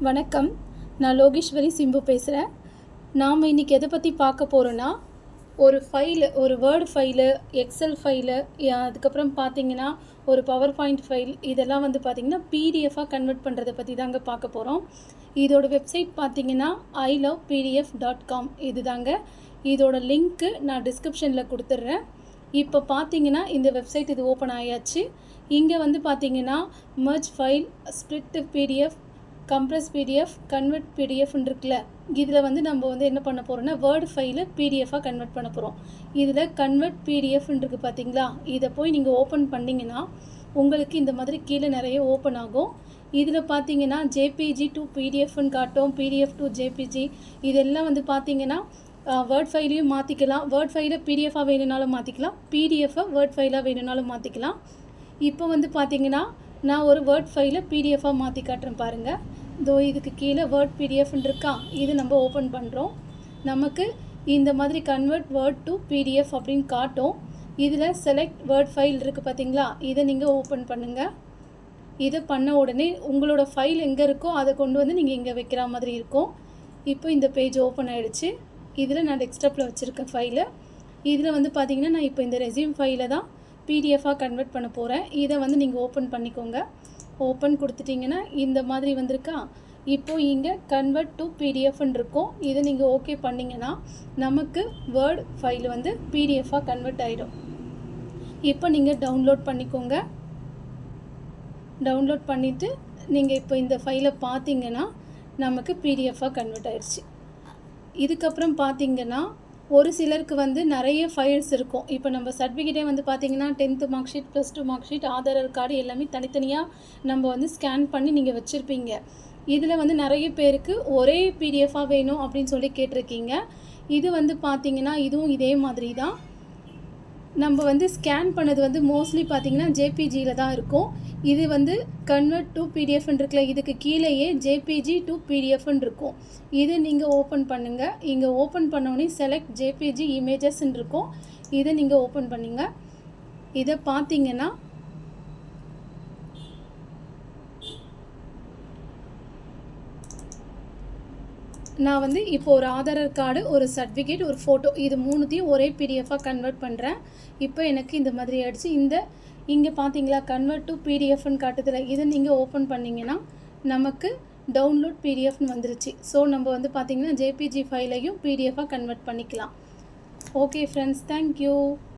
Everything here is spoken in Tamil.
வணக்கம். நான் லோகேஸ்வரி சிம்பு பேசுகிறேன். நாம் இன்றைக்கி எதை பற்றி பார்க்க போகிறோன்னா, ஒரு வேர்டு ஃபைலு, எக்ஸல் ஃபைலு, அதுக்கப்புறம் பார்த்தீங்கன்னா ஒரு பவர் பாயிண்ட் ஃபைல், இதெல்லாம் வந்து பார்த்திங்கன்னா பிடிஎஃபாக கன்வெர்ட் பண்ணுறதை பற்றி தாங்க பார்க்க போகிறோம். இதோட வெப்சைட் பார்த்திங்கன்னா ilovepdf.com இது தாங்க. இதோட லிங்க்கு நான் டிஸ்கிரிப்ஷனில் கொடுத்துட்றேன். இப்போ பார்த்தீங்கன்னா இந்த வெப்சைட் இது ஓப்பன் ஆயாச்சு. இங்கே வந்து பார்த்தீங்கன்னா merge file, split PDF, compress PDF, convert பிடிஎஃப்னு இருக்குல்ல, இதில் வந்து நம்ம வந்து என்ன பண்ண போகிறோன்னா வேர்டு ஃபைலை பிடிஎஃபாக கன்வெர்ட் பண்ண போகிறோம். இதில் கன்வெர்ட் பிடிஎஃப்னு இருக்குது பார்த்தீங்களா, இதை போய் நீங்கள் ஓப்பன் பண்ணிங்கன்னா உங்களுக்கு இந்த மாதிரி கீழே நிறைய ஓப்பன் ஆகும். இதில் பார்த்தீங்கன்னா ஜேபிஜி டு பிடிஎஃப்னு காட்டும், பிடிஎஃப் டு ஜேபிஜி, இதெல்லாம் வந்து பார்த்தீங்கன்னா வேர்ட் ஃபைலையும் மாற்றிக்கலாம். வேர்ட் ஃபைலை பிடிஎஃபாக வேணும்னாலும் மாற்றிக்கலாம், பிடிஎஃபை வேர்ட் ஃபைலாக வேணும்னாலும் மாற்றிக்கலாம். இப்போ வந்து பார்த்தீங்கன்னா நான் ஒரு வேர்ட் ஃபைலை பிடிஎஃபாக மாற்றி காட்டுறேன் பாருங்கள். இதுக்கு கீழே வேர்ட் பிடிஎஃப்னு இருக்கா, இது நம்ம ஓப்பன் பண்ணுறோம். நமக்கு இந்த மாதிரி கன்வெர்ட் வேர்ட் டு பிடிஎஃப் அப்படின்னு காட்டும். இதில் செலக்ட் வேர்ட் ஃபைல் இருக்குது பார்த்தீங்களா, இதை நீங்கள் ஓப்பன் பண்ணுங்கள். இதை பண்ண உடனே உங்களோட ஃபைல் எங்கே இருக்கோ அதை கொண்டு வந்து நீங்கள் இங்கே வைக்கிற மாதிரி இருக்கும். இப்போ இந்த பேஜ் ஓப்பன் ஆகிடுச்சு. இதில் நான் டெஸ்க்டாப்பில் வச்சுருக்கேன் ஃபைலை. இதில் வந்து பார்த்திங்கன்னா நான் இப்போ இந்த ரெஸ்யூம் ஃபைலை தான் பிடிஎஃபாக கன்வெர்ட் பண்ண போகிறேன். இதை வந்து நீங்கள் ஓப்பன் பண்ணிக்கோங்க. ஓப்பன் கொடுத்துட்டிங்கன்னா இந்த மாதிரி வந்திருக்கா. இப்போது இங்கே கன்வெர்ட் டு பிடிஎஃப்னு இருக்கும். இதை நீங்கள் ஓகே பண்ணிங்கன்னா நமக்கு வேர்ட் ஃபைல் வந்து பிடிஎஃபாக கன்வெர்ட் ஆகிடும். இப்போ நீங்கள் டவுன்லோட் பண்ணிக்கோங்க. டவுன்லோட் பண்ணிவிட்டு நீங்கள் இப்போ இந்த ஃபைலை பார்த்தீங்கன்னா நமக்கு பிடிஎஃபாக கன்வெர்ட் ஆகிடுச்சு. இதுக்கப்புறம் பார்த்தீங்கன்னா ஒரு சிலருக்கு வந்து நிறைய ஃபைல்ஸ் இருக்கும். இப்போ நம்ம சர்டிஃபிகேட்டே வந்து பார்த்திங்கன்னா 10th mark sheet, +2 mark sheet, Aadhaar card எல்லாமே தனித்தனியாக நம்ம வந்து ஸ்கேன் பண்ணி நீங்கள் வச்சுருப்பீங்க. இதில் வந்து நிறைய பேருக்கு ஒரே பிடிஎஃபாக வேணும் அப்படின்னு சொல்லி கேட்டிருக்கீங்க. இது வந்து பார்த்திங்கன்னா இதுவும் இதே மாதிரி தான். நம்ம வந்து ஸ்கேன் பண்ணது வந்து மோஸ்ட்லி பார்த்திங்கன்னா ஜேபிஜியில் தான் இருக்கும். இது வந்து கன்வெர்ட் டு பிடிஎஃப்னு இருக்குல்ல, இதுக்கு கீழேயே ஜேபிஜி டு பிடிஎஃப்னு இருக்கும். இது நீங்கள் ஓப்பன் பண்ணுங்கள். இங்கே ஓப்பன் பண்ணோடனே செலக்ட் ஜேபிஜி இமேஜஸ்ன்னு இருக்கும். இதை நீங்கள் ஓப்பன் பண்ணுங்கள். இதை பார்த்தீங்கன்னா நான் வந்து இப்போ ஒரு ஆதார் கார்டு, ஒரு சர்டிஃபிகேட், ஒரு ஃபோட்டோ, இது மூணுத்தையும் ஒரே பிடிஎஃபாக கன்வெர்ட் பண்ணுறேன். இப்போ எனக்கு இந்த மாதிரி ஆகிடுச்சு. இங்கே பார்த்தீங்களா கன்வெர்ட் டு பிடிஎஃப்னு காட்டுதில்ல, இதை நீங்கள் ஓப்பன் பண்ணிங்கன்னா நமக்கு டவுன்லோட் பிடிஎஃப்னு வந்துருச்சு. ஸோ நம்ம வந்து பார்த்திங்கன்னா ஜேபிஜி ஃபைலையும் பிடிஎஃபாக கன்வெர்ட் பண்ணிக்கலாம். Okay friends, thank you.